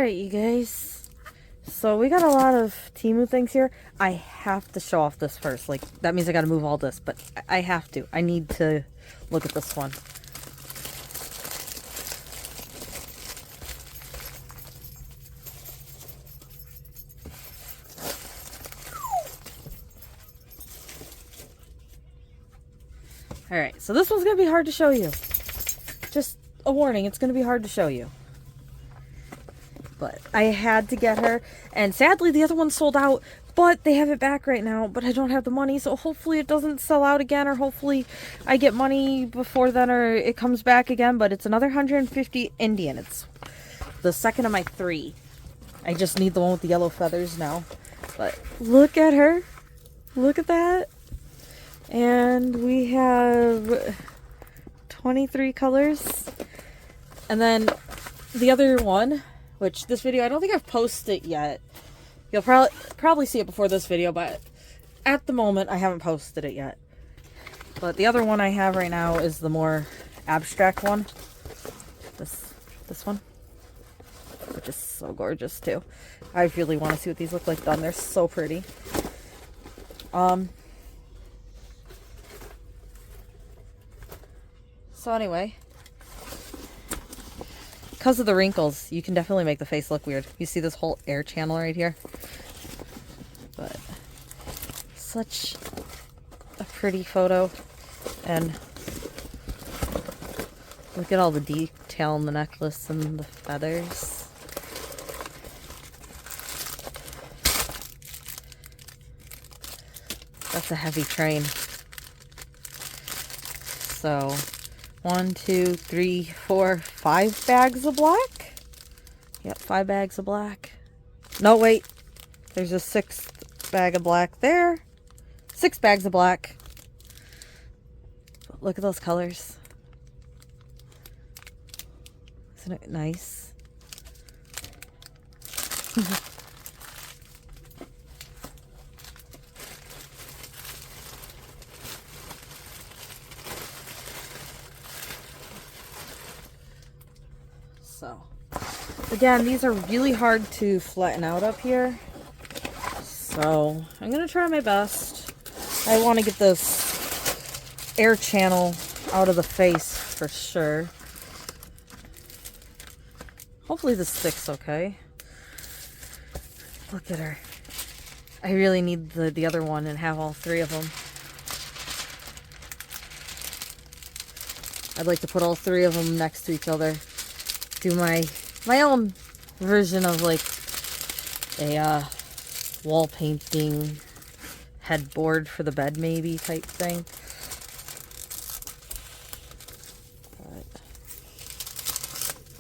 Alright, you guys. So we got a lot of Temu things here. I have to show off this first. Like, that means I gotta move all this, but I have to. I need to look at this one. Alright, so this one's gonna be hard to show you. Just a warning, it's gonna be hard to show you. But I had to get her, and sadly the other one sold out, but they have it back right now, but I don't have the money, so hopefully it doesn't sell out again, or hopefully I get money before then, or it comes back again. But it's another 150 Indian. It's the second of my 3. I just need the one with the yellow feathers now. But look at her. Look at that. And we have 23 colors. And then the other one, which this video, I don't think I've posted yet. You'll probably see it before this video, but at the moment I haven't posted it yet. But the other one I have right now is the more abstract one. This one, which is so gorgeous too. I really want to see what these look like done. They're so pretty. So anyway, because of the wrinkles, you can definitely make the face look weird. You see this whole air channel right here? But such a pretty photo. And look at all the detail in the necklace and the feathers. That's a heavy train. So 1, 2, 3, 4, 5 bags of black. Yep, 5 bags of black. No, wait. There's a 6th bag of black there. 6 bags of black. Look at those colors. Isn't it nice? So, again, these are really hard to flatten out up here. So, I'm going to try my best. I want to get this air channel out of the face for sure. Hopefully this sticks okay. Look at her. I really need the other one and have all 3 of them. I'd like to put all 3 of them next to each other. Do my own version of like a wall painting headboard for the bed maybe type thing. But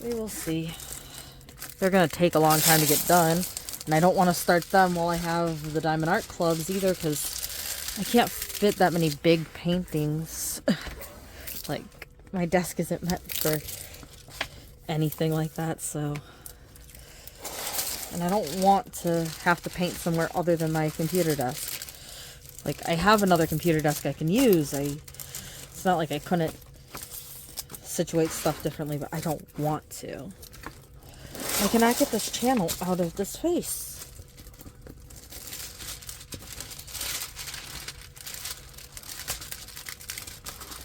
we will see. They're gonna take a long time to get done, and I don't want to start them while I have the Diamond Art Clubs either, because I can't fit that many big paintings. Like, my desk isn't meant for anything like that, so. And I don't want to have to paint somewhere other than my computer desk. Like, I have another computer desk I can use. It's not like I couldn't situate stuff differently, but I don't want to. I cannot get this channel out of this face.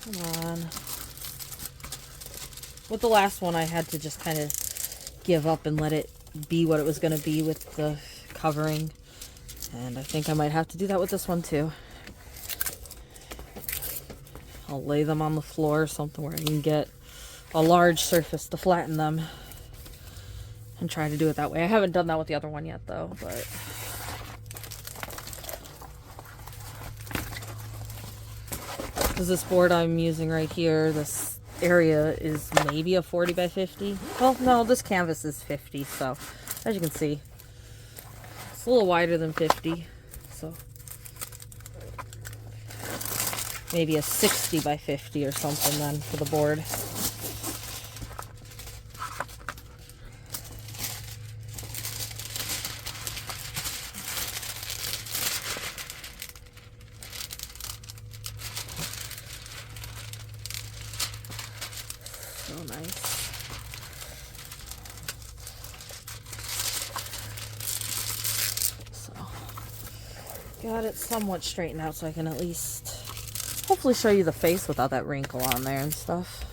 Come on. With the last one, I had to just kind of give up and let it be what it was going to be with the covering. And I think I might have to do that with this one too. I'll lay them on the floor or something where I can get a large surface to flatten them. And try to do it that way. I haven't done that with the other one yet though, but. Because this board I'm using right here, this area is maybe a 40 by 50. Well, no, this canvas is 50, so as you can see, it's a little wider than 50, so maybe a 60 by 50 or something then for the board. So nice. got it somewhat straightened out so I can at least hopefully show you the face without that wrinkle on there and stuff.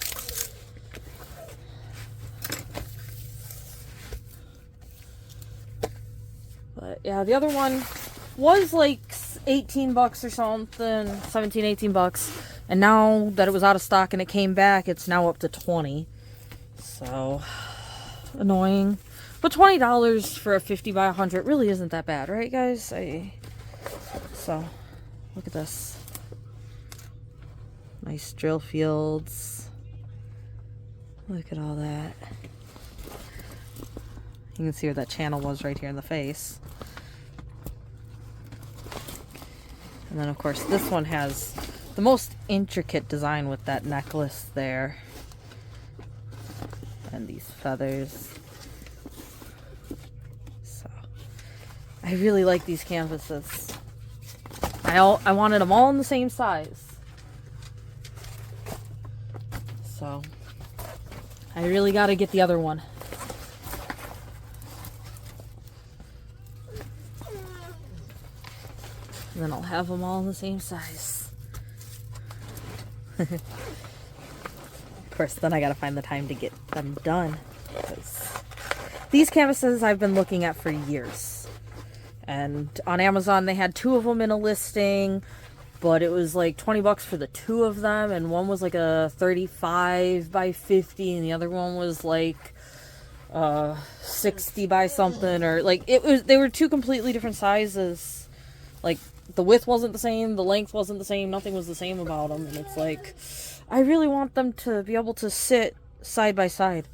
But yeah, the other one was like 18 bucks or something, 17, 18 bucks. And now that it was out of stock and it came back, it's now up to 20. So, annoying. But $20 for a 50 by 100 really isn't that bad, right guys? So, look at this. Nice drill fields. Look at all that. You can see where that channel was right here in the face. And then of course this one has the most intricate design with that necklace there. And these feathers. So I really like these canvases. I wanted them all in the same size. So I really got to get the other one. And then I'll have them all in the same size. Of course, then I gotta find the time to get them done. Because these canvases I've been looking at for years. And on Amazon they had 2 of them in a listing, but it was like 20 bucks for the 2 of them, and one was like a 35 by 50 and the other one was like 60 by something, or like they were 2 completely different sizes. Like the width wasn't the same, the length wasn't the same, nothing was the same about them. And it's like, I really want them to be able to sit side by side.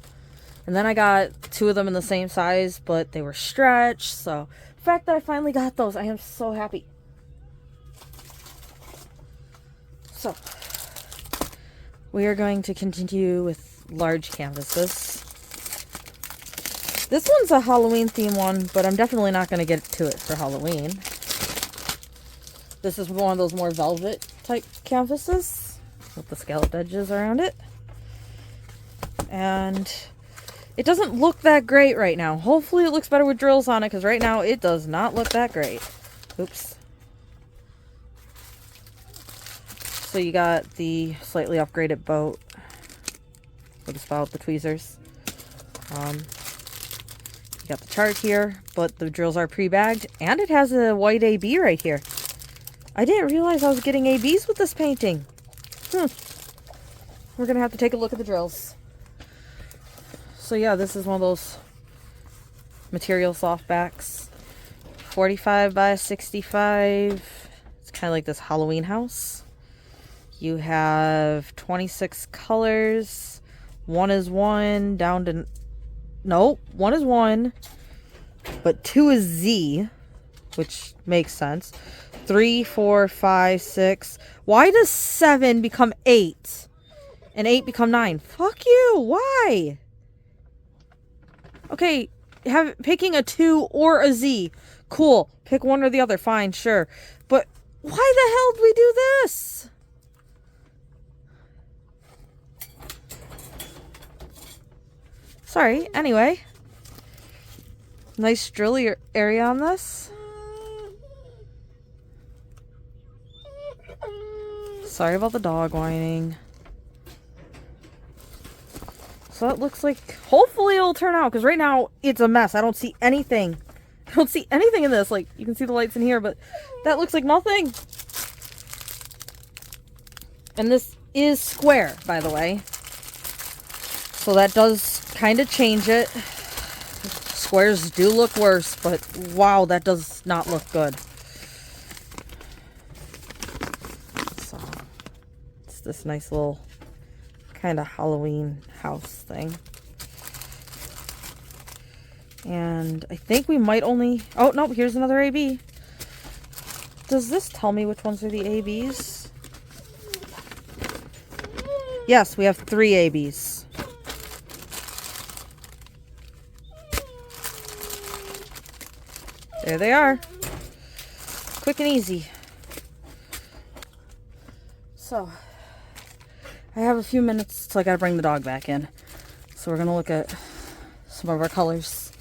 And then I got 2 of them in the same size, but they were stretched. So the fact that I finally got those, I am so happy. So we are going to continue with large canvases. This one's a Halloween theme one, but I'm definitely not going to get to it for Halloween. This is one of those more velvet type canvases with the scalloped edges around it. And it doesn't look that great right now. Hopefully it looks better with drills on it, because right now it does not look that great. Oops. So you got the slightly upgraded boat with the spout, the tweezers. You got the chart here, but the drills are pre-bagged, and it has a white AB right here. I didn't realize I was getting ABs with this painting. We're going to have to take a look at the drills. So yeah, this is one of those material softbacks. 45 by 65. It's kind of like this Halloween house. You have 26 colors. 1 is 1 down to... Nope, 1 is 1. But 2 is Z, which makes sense. 3, 4, 5, 6. Why does 7 become 8? And 8 become 9? Fuck you. Why? Okay, picking a 2 or a Z. Cool. Pick one or the other. Fine, sure. But why the hell did we do this? Sorry. Anyway. Nice drill area on this. Sorry about the dog whining. So it looks like, hopefully it'll turn out, because right now it's a mess. I don't see anything. I don't see anything in this. Like, you can see the lights in here, but that looks like nothing. And this is square, by the way. So that does kind of change it. Squares do look worse, but wow, that does not look good. So, it's this nice little kind of Halloween house thing. And I think we might only... Oh, no, here's another AB. Does this tell me which ones are the ABs? Yes, we have 3 ABs. There they are. Quick and easy. So, I have a few minutes till I gotta bring the dog back in. So we're gonna look at some of our colors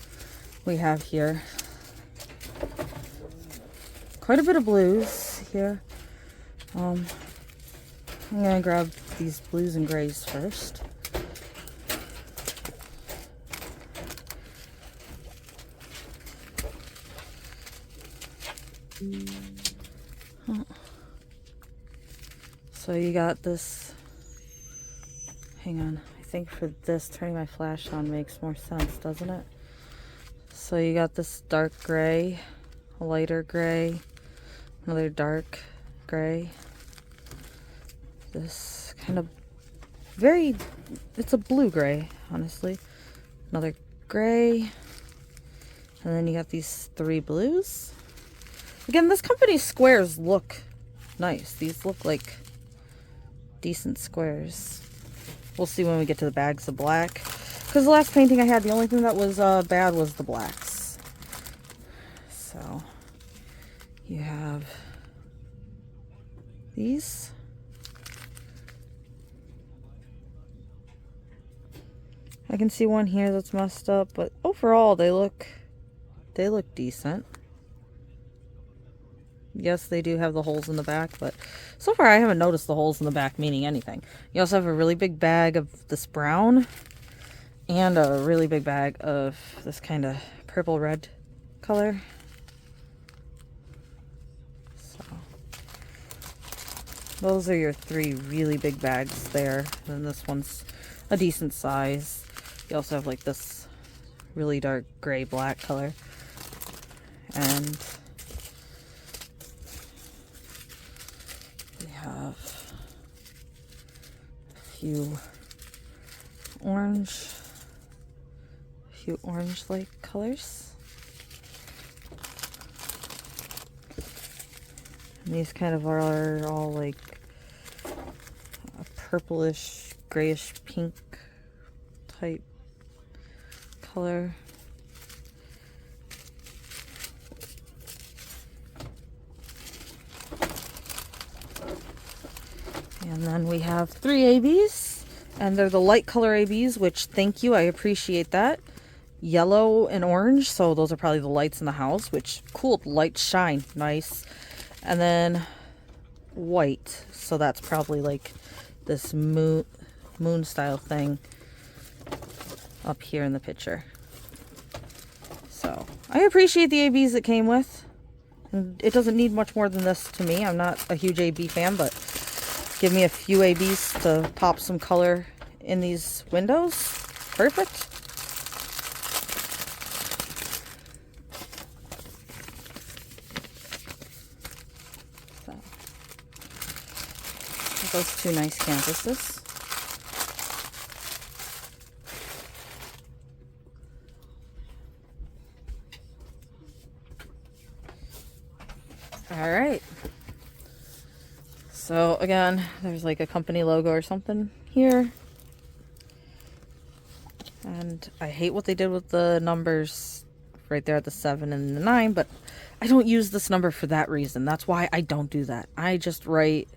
we have here. quite a bit of blues here. I'm gonna grab these blues and grays first. So you got this, hang on, I think for this, turning my flash on makes more sense, doesn't it? So you got this dark gray, a lighter gray, another dark gray, this kind of it's a blue gray, honestly, another gray, and then you got these 3 blues. Again, this company's squares look nice. These look like decent squares. We'll see when we get to the bags of black. Because the last painting I had, the only thing that was bad was the blacks. So, you have these. I can see one here that's messed up, but overall they look decent. Yes, they do have the holes in the back, but so far I haven't noticed the holes in the back meaning anything. You also have a really big bag of this brown and a really big bag of this kind of purple-red color. So those are your 3 really big bags there. And this one's a decent size. You also have like this really dark gray-black color. And have a few orange-like colors. And these kind of are all like a purplish, grayish pink type color. And then we have 3 ABs, and they're the light color ABs, which thank you, I appreciate that. Yellow and orange, so those are probably the lights in the house, which cool, lights shine, nice. And then white, so that's probably like this moon style thing up here in the picture. So I appreciate the ABs it came with. And it doesn't need much more than this to me. I'm not a huge AB fan, but give me a few ABs to pop some color in these windows. Perfect. So, those 2 nice canvases. All right. So again, there's like a company logo or something here. And I hate what they did with the numbers right there at the 7 and the 9, but I don't use this number for that reason. That's why I don't do that. I just write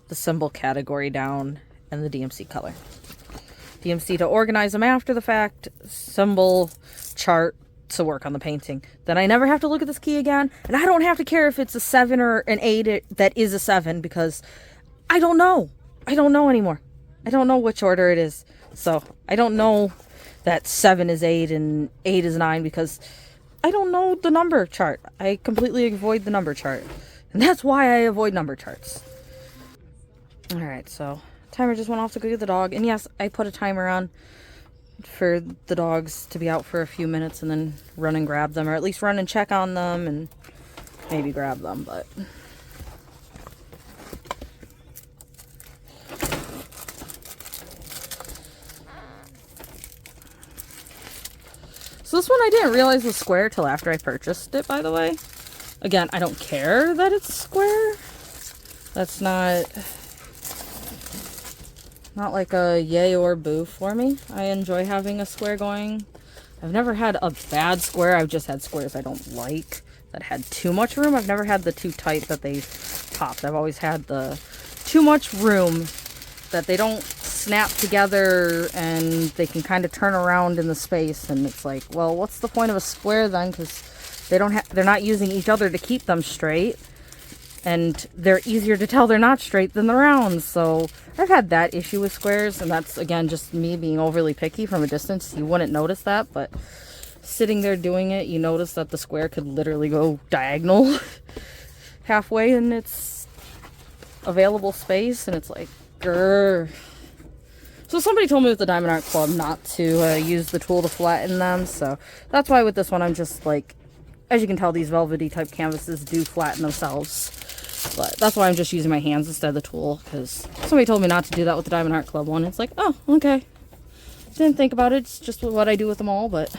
the symbol category down and the DMC color. DMC to organize them after the fact, symbol, chart to work on the painting. Then I never have to look at this key again, and I don't have to care if it's a 7 or an 8 that is a 7, because I don't know. I don't know anymore. I don't know which order it is. So I don't know that 7 is 8 and 8 is 9 because I don't know the number chart. I completely avoid the number chart. And that's why I avoid number charts. Alright, so timer just went off to go get the dog. And yes, I put a timer on for the dogs to be out for a few minutes and then run and grab them, or at least run and check on them and maybe grab them, but so this one I didn't realize was square till after I purchased it, by the way. Again, I don't care that it's square. That's not like a yay or boo for me. I enjoy having a square going. I've never had a bad square. I've just had squares I don't like that had too much room. I've never had the too tight that they popped. I've always had the too much room that they don't snap together and they can kind of turn around in the space. And it's like, well, what's the point of a square then? Because they're not using each other to keep them straight. And they're easier to tell they're not straight than the rounds. So I've had that issue with squares, and that's, again, just me being overly picky from a distance. You wouldn't notice that, but sitting there doing it, you notice that the square could literally go diagonal halfway in its available space, and it's like, grr. So somebody told me with the Diamond Art Club not to use the tool to flatten them, so that's why with this one I'm just like, as you can tell, these velvety type canvases do flatten themselves. But that's why I'm just using my hands instead of the tool, because somebody told me not to do that with the Diamond Art Club one. It's like, oh, okay. Didn't think about it. It's just what I do with them all, but...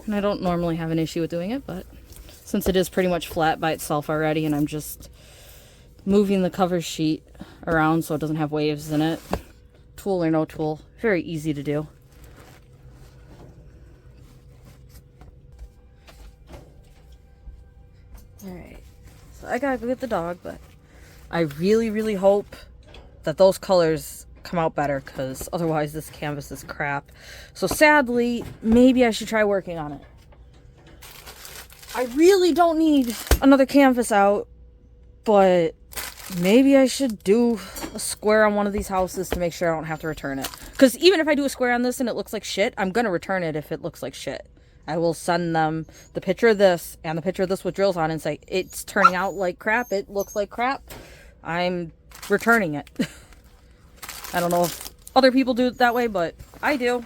And I don't normally have an issue with doing it, but since it is pretty much flat by itself already, and I'm just moving the cover sheet around so it doesn't have waves in it, tool or no tool, very easy to do. Alright, so I gotta go get the dog, but I really, really hope that those colors come out better, because otherwise this canvas is crap. So sadly, maybe I should try working on it. I really don't need another canvas out, but maybe I should do a square on one of these houses to make sure I don't have to return it. Because even if I do a square on this and it looks like shit, I'm gonna return it if it looks like shit. I will send them the picture of this and the picture of this with drills on and say, it's turning out like crap, it looks like crap, I'm returning it. I don't know if other people do it that way, but I do.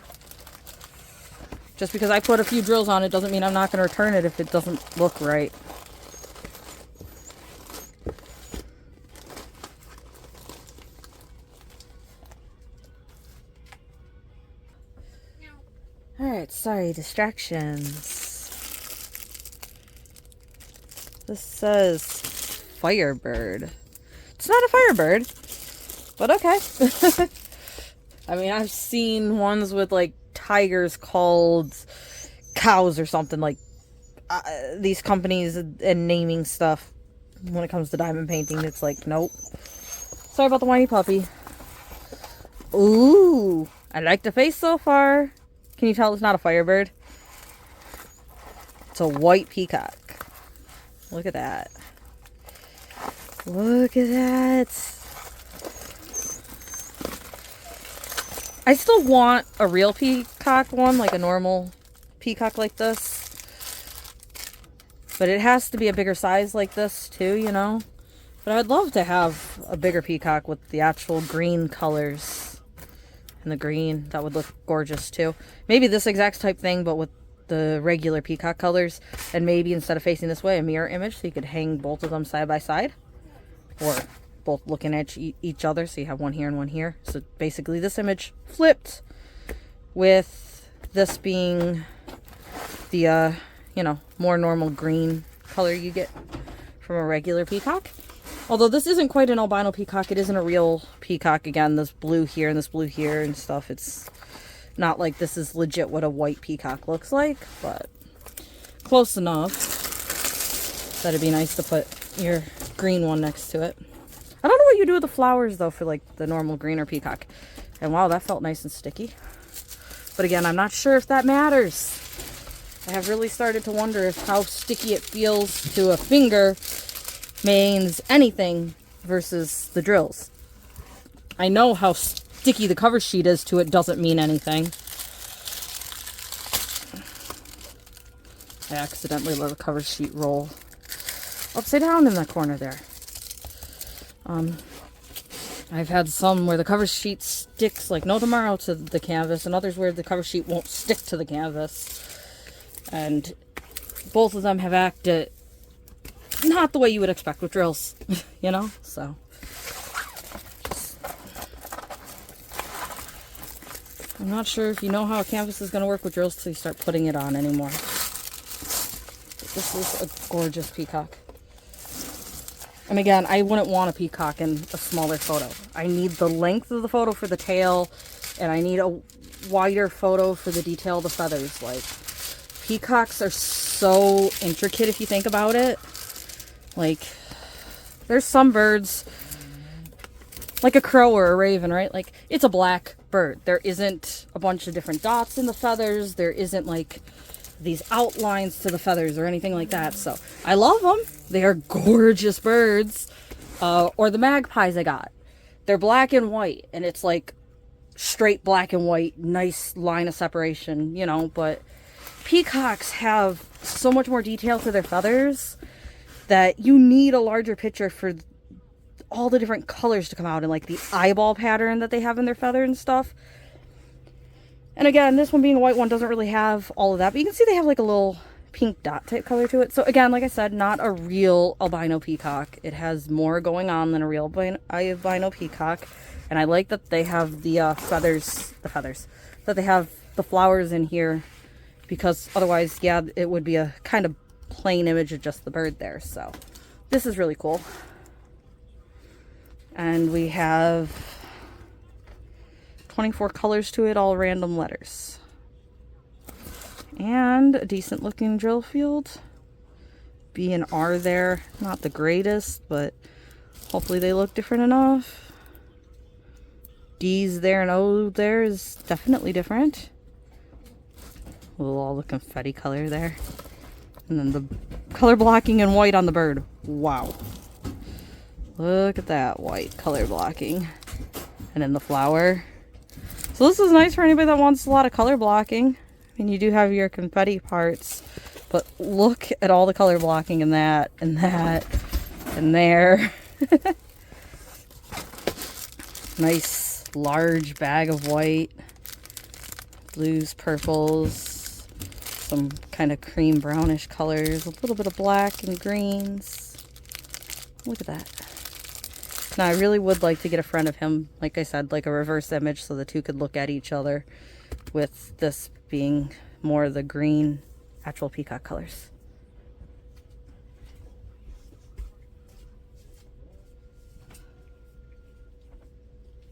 Just because I put a few drills on it doesn't mean I'm not going to return it if it doesn't look right. Alright, sorry, distractions. This says Firebird. It's not a Firebird, but okay. I mean, I've seen ones with like tigers called cows or something, like these companies and naming stuff when it comes to diamond painting. It's like, nope. Sorry about the whiny puppy. Ooh, I like the face so far. Can you tell it's not a Firebird? It's a white peacock. Look at that. Look at that. I still want a real peacock one, like a normal peacock like this. But it has to be a bigger size like this too, you know? But I'd love to have a bigger peacock with the actual green colors. And the green, that would look gorgeous too. Maybe this exact type thing, but with the regular peacock colors. And maybe instead of facing this way, a mirror image, so you could hang both of them side by side. Or both looking at each other, so you have one here and one here. So basically this image flipped, with this being the, you know, more normal green color you get from a regular peacock. Although this isn't quite an albino peacock, it isn't a real peacock. Again, this blue here and this blue here and stuff. It's not like this is legit what a white peacock looks like, but close enough. That'd be nice to put your green one next to it. I don't know what you do with the flowers though for like the normal green or peacock. And wow, that felt nice and sticky. But again, I'm not sure if that matters. I have really started to wonder if how sticky it feels to a finger means anything versus the drills. I know how sticky the cover sheet is to it doesn't mean anything. I accidentally let the cover sheet roll upside down in that corner there. I've had some where the cover sheet sticks like no tomorrow to the canvas, and others where the cover sheet won't stick to the canvas. And both of them have acted not the way you would expect with drills, you know? So, I'm not sure if you know how a canvas is going to work with drills till you start putting it on anymore. But this is a gorgeous peacock. And again, I wouldn't want a peacock in a smaller photo. I need the length of the photo for the tail, and I need a wider photo for the detail of the feathers. Like, peacocks are so intricate if you think about it. Like, there's some birds, like a crow or a raven, right? Like, it's a black bird. There isn't a bunch of different dots in the feathers. There isn't, like, these outlines to the feathers or anything like that. So I love them. They are gorgeous birds. Or the magpies I got. They're black and white, and it's like straight black and white, nice line of separation, you know, but peacocks have so much more detail to their feathers that you need a larger picture for all the different colors to come out, and like the eyeball pattern that they have in their feather and stuff. And again, this one being a white one doesn't really have all of that, but you can see they have like a little pink dot type color to it. So again, like I said, not a real albino peacock. It has more going on than a real albino peacock. And I like that they have the feathers, that they have the flowers in here, because otherwise, yeah, it would be a kind of plain image of just the bird there. So this is really cool. And we have 24 colors to it, all random letters. And a decent looking drill field. B and R there. Not the greatest, but hopefully they look different enough. D's there and O there is definitely different. With all the confetti color there. And then the color blocking in white on the bird. Wow. Look at that white color blocking. And then the flower. So this is nice for anybody that wants a lot of color blocking. I mean, you do have your confetti parts, but look at all the color blocking in that, and that, and there. Nice large bag of white, blues, purples, some kind of cream brownish colors, a little bit of black and greens. Look at that. Now, I really would like to get a friend of him, like I said, like a reverse image so the two could look at each other, with this being more of the green actual peacock colors.